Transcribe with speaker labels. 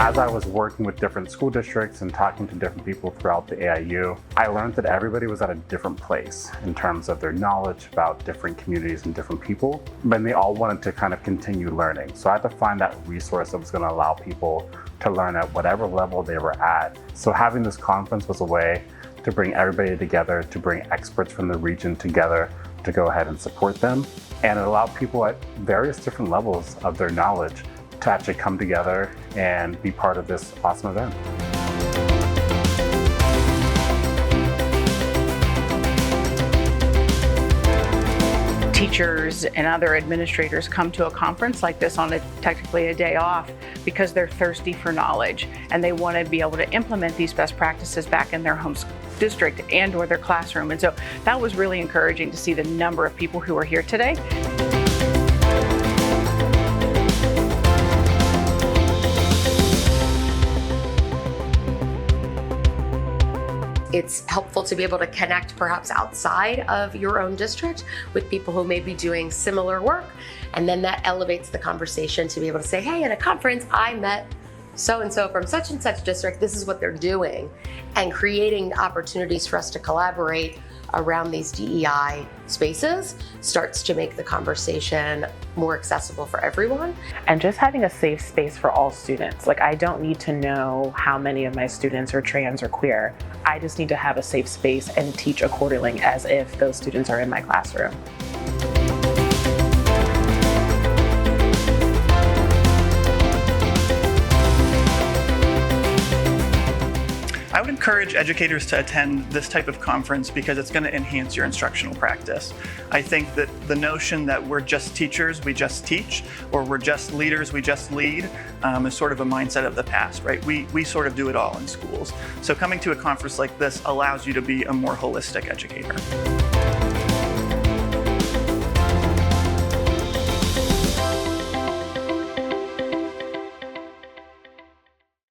Speaker 1: As I was working with different school districts and talking to different people throughout the AIU, I learned that everybody was at a different place in terms of their knowledge about different communities and different people, and they all wanted to kind of continue learning. So I had to find that resource that was going to allow people to learn at whatever level they were at. So having this conference was a way to bring everybody together, to bring experts from the region together to go ahead and support them. And it allowed people at various different levels of their knowledge to actually come together and be part of this awesome event.
Speaker 2: Teachers and other administrators come to a conference like this on technically a day off because they're thirsty for knowledge and they want to be able to implement these best practices back in their home district and or their classroom. And so that was really encouraging to see the number of people who are here today.
Speaker 3: It's helpful to be able to connect perhaps outside of your own district with people who may be doing similar work. And then that elevates the conversation to be able to say, hey, at a conference, I met so-and-so from such and such district, this is what they're doing. And creating opportunities for us to collaborate around these DEI spaces starts to make the conversation more accessible for everyone.
Speaker 4: And just having a safe space for all students. Like, I don't need to know how many of my students are trans or queer. I just need to have a safe space and teach accordingly as if those students are in my classroom.
Speaker 5: I would encourage educators to attend this type of conference because it's going to enhance your instructional practice. I think that the notion that we're just teachers, we just teach, or we're just leaders, we just lead, is sort of a mindset of the past, right? We sort of do it all in schools. So coming to a conference like this allows you to be a more holistic educator.